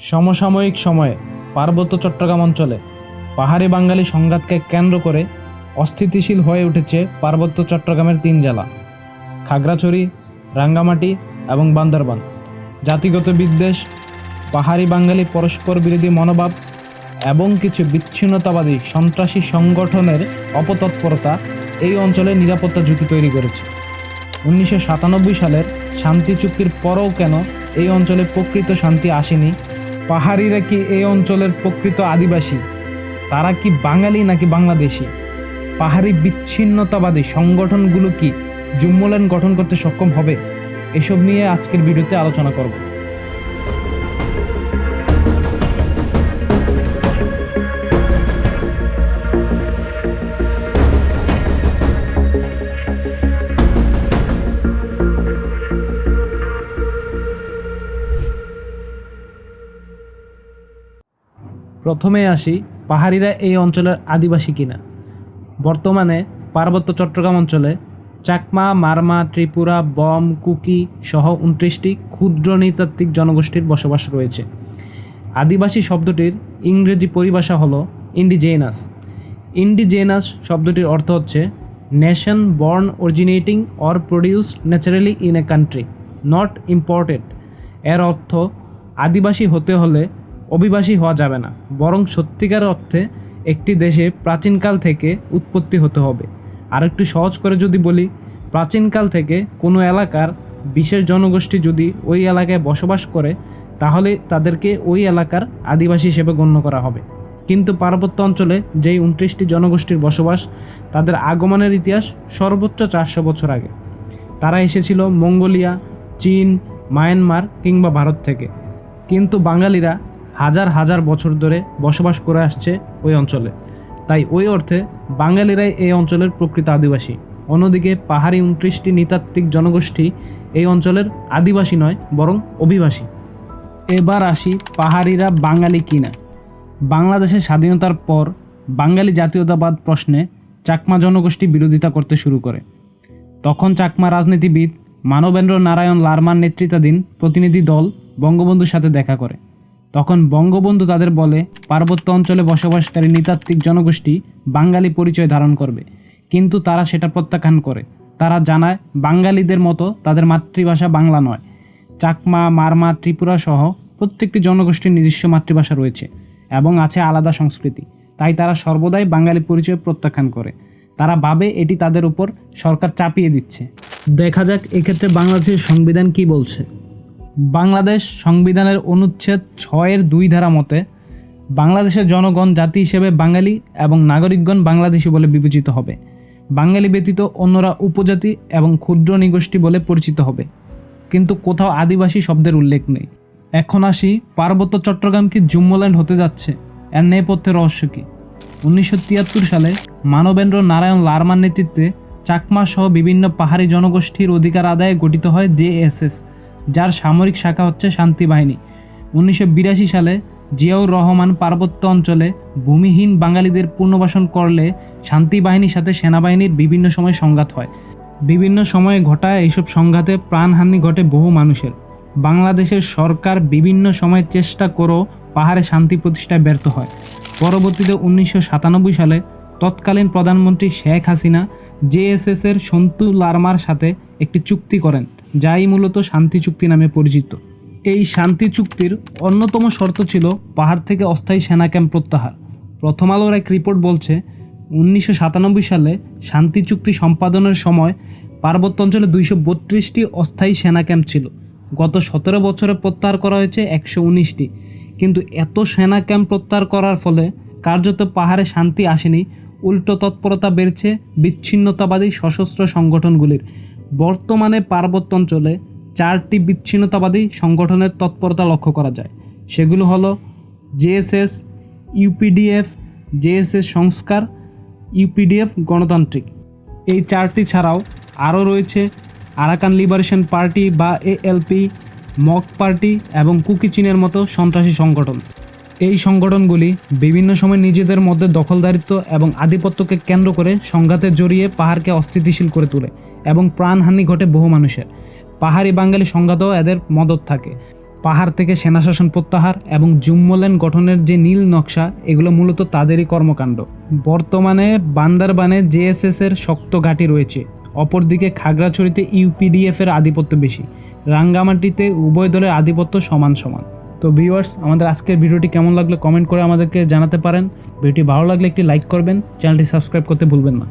সমসাময়িক সময়ে পার্বত্য চট্টগ্রাম অঞ্চলে পাহাড়ি বাঙালি সংঘাতকে কেন্দ্র করে অস্থিতিশীল হয়ে উঠেছে পার্বত্য চট্টগ্রামের তিন জেলা খাগড়াছড়ি, রাঙ্গামাটি এবং বান্দরবান। জাতিগত বিদ্বেষ, পাহাড়ি বাঙালি পরস্পর বিরোধী মনোভাব এবং কিছু বিচ্ছিন্নতাবাদী সন্ত্রাসী সংগঠনের অপতৎপরতা এই অঞ্চলে নিরাপত্তা ঝুঁকি তৈরি করেছে। 1997 সালের শান্তি চুক্তির পরও কেন এই অঞ্চলে প্রকৃত শান্তি আসেনি? পাহাড়িরা কি এই অঞ্চলের প্রকৃত আদিবাসী? তারা কি বাঙালি নাকি বাংলাদেশি? পাহাড়ি বিচ্ছিন্নতাবাদী সংগঠনগুলো কি জুম্মল্যান্ড গঠন করতে সক্ষম হবে? এসব নিয়ে আজকের ভিডিওতে আলোচনা করব। প্রথমে আসি পাহাড়িরা এই অঞ্চলের আদিবাসী কিনা। বর্তমানে পার্বত্য চট্টগ্রাম অঞ্চলে চাকমা, মারমা, ত্রিপুরা, বম, কুকি সহ 29টি ক্ষুদ্র নৃতাত্ত্বিক জনগোষ্ঠীর বসবাস রয়েছে। আদিবাসী শব্দটির ইংরেজি পরিভাষা হলো ইন্ডিজেনাস। ইন্ডিজেনাস শব্দটির অর্থ হচ্ছে nation born originating or produced naturally in a country, not imported. এর অর্থ আদিবাসী হতে হলে অভিবাসী হওয়া যাবে না, বরং সত্যিকার অর্থে একটি দেশে প্রাচীনকাল থেকে উৎপত্তি হতে হবে। আর একটু সহজ করে যদি বলি, প্রাচীনকাল থেকে কোনো এলাকার বিশেষ জনগোষ্ঠী যদি ওই এলাকায় বসবাস করে তাহলে তাদেরকে ওই এলাকার আদিবাসী হিসেবে গণ্য করা হবে। কিন্তু পার্বত্য অঞ্চলে যেই 29টি জনগোষ্ঠীর বসবাস, তাদের আগমনের ইতিহাস সর্বোচ্চ 400 বছর আগে। তারা এসেছিল মঙ্গোলিয়া, চীন, মায়ানমার কিংবা ভারত থেকে। কিন্তু বাঙালিরা হাজার হাজার বছর ধরে বসবাস করে আসছে ওই অঞ্চলে, তাই ওই অর্থে বাঙালিরাই এই অঞ্চলের প্রকৃত আদিবাসী। অন্যদিকে পাহাড়ি 29টি নৃতাত্ত্বিক জনগোষ্ঠী এই অঞ্চলের আদিবাসী নয়, বরং অভিবাসী। এবার আসি পাহাড়িরা বাঙালি কিনা। বাংলাদেশের স্বাধীনতার পর বাঙালি জাতীয়তাবাদ প্রশ্নে চাকমা জনগোষ্ঠী বিরোধিতা করতে শুরু করে। তখন চাকমা রাজনীতিবিদ মানবেন্দ্র নারায়ণ লারমার নেতৃত্বাধীন প্রতিনিধি দল বঙ্গবন্ধুর সাথে দেখা করে। তখন বঙ্গবন্ধু তাদের বলে পার্বত্য অঞ্চলে বসবাসকারী নৃতাত্ত্বিক জনগোষ্ঠী বাঙালি পরিচয় ধারণ করবে, কিন্তু তারা সেটা প্রত্যাখ্যান করে। তারা জানায় বাঙালিদের মতো তাদের মাতৃভাষা বাংলা নয়। চাকমা, মারমা, ত্রিপুরা সহ প্রত্যেকটি জনগোষ্ঠীর নিজস্ব মাতৃভাষা রয়েছে এবং আছে আলাদা সংস্কৃতি, তাই তারা সর্বদাই বাঙালি পরিচয় প্রত্যাখ্যান করে। তারা ভাবে এটি তাদের উপর সরকার চাপিয়ে দিচ্ছে। দেখা যাক এক্ষেত্রে বাংলাদেশের সংবিধান কি বলছে। বাংলাদেশ সংবিধানের অনুচ্ছেদ 6-2 ধারা মতে বাংলাদেশের জনগণ জাতি হিসেবে বাঙালি এবং নাগরিকগণ বাংলাদেশি বলে বিবেচিত হবে। বাঙালি ব্যতীত অন্যরা উপজাতি এবং ক্ষুদ্র নৃগোষ্ঠী বলে পরিচিত হবে, কিন্তু কোথাও আদিবাসী শব্দের উল্লেখ নেই। এখন আসি পার্বত্য চট্টগ্রাম কি জুম্মল্যান্ড হতে যাচ্ছে? এর নেপথ্যে রহস্য কী? 1973 সালে মানবেন্দ্র নারায়ণ লারমার নেতৃত্বে চাকমা সহ বিভিন্ন পাহাড়ি জনগোষ্ঠীর অধিকার আদায়ে গঠিত হয় জেএসএস, যার সামরিক শাখা হচ্ছে শান্তি বাহিনী। 1982 সালে জিয়াউর রহমান পার্বত্য অঞ্চলে ভূমিহীন বাঙালিদের পুনর্বাসন করলে শান্তি বাহিনীর সাথে সেনাবাহিনীর বিভিন্ন সময় সংঘাত হয়। বিভিন্ন সময়ে ঘটায় এইসব সংঘাতে প্রাণহানি ঘটে বহু মানুষের। বাংলাদেশের সরকার বিভিন্ন সময় চেষ্টা করেও পাহাড়ে শান্তি প্রতিষ্ঠায় ব্যর্থ হয়। পরবর্তীতে 1997 সালে তৎকালীন প্রধানমন্ত্রী শেখ হাসিনা জেএসএস-এর সন্তু লারমার সাথে একটি চুক্তি করেন, যাই মূলত শান্তি চুক্তি নামে পরিচিত। এই শান্তি চুক্তির অন্যতম শর্ত ছিল পাহাড় থেকে অস্থায়ী সেনা ক্যাম্প প্রত্যাহার। প্রথম আলোর এক রিপোর্ট বলছে 1997 সালে শান্তি চুক্তি সম্পাদনের সময় পার্বত্য অঞ্চলে 232টি অস্থায়ী সেনা ক্যাম্প ছিল। গত 17 বছরে প্রত্যাহার করা হয়েছে 119টি। কিন্তু এত সেনা ক্যাম্প প্রত্যাহার করার ফলে কার্যত পাহাড়ে শান্তি আসেনি, উল্টো তৎপরতা বেড়েছে বিচ্ছিন্নতাবাদী সশস্ত্র সংগঠনগুলির। বর্তমানে পার্বত্য অঞ্চলে 4টি বিচ্ছিন্নতাবাদী সংগঠনের তৎপরতা লক্ষ্য করা যায়। সেগুলো হলো জেএসএস, ইউপিডিএফ, জেএসএস সংস্কার, ইউপিডিএফ গণতান্ত্রিক। এই 4টি ছাড়াও আরও রয়েছে আরাকান লিবারেশন পার্টি বা এএলপি, মক পার্টি এবং কুকি চীনের মতো সন্ত্রাসী সংগঠন। এই সংগঠনগুলি বিভিন্ন সময় নিজেদের মধ্যে দখলদারিত্ব এবং আধিপত্যকে কেন্দ্র করে সংঘাতে জড়িয়ে পাহাড়কে অস্থিতিশীল করে তোলে এবং প্রাণহানি ঘটে বহু মানুষের। পাহাড়ি বাঙালি সংঘাতেও এদের মদত থাকে। পাহাড় থেকে সেনাশাসন প্রত্যাহার এবং জুম্মল্যান্ড গঠনের যে নীল নকশা, এগুলো মূলত তাদেরই কর্মকাণ্ড। বর্তমানে বান্দরবানে জেএসএস এর শক্ত ঘাঁটি রয়েছে, অপরদিকে খাগড়াছড়িতে ইউপিডিএফ এর আধিপত্য বেশি। রাঙ্গামাটিতে উভয় দলের আধিপত্য সমান সমান। তো ভিউয়ার্স, আমাদের আজকের ভিডিওটি কেমন লাগলো কমেন্ট করে আমাদেরকে জানাতে পারেন। ভিডিওটি ভালো লাগলে একটি লাইক করবেন, চ্যানেলটি সাবস্ক্রাইব করতে ভুলবেন না।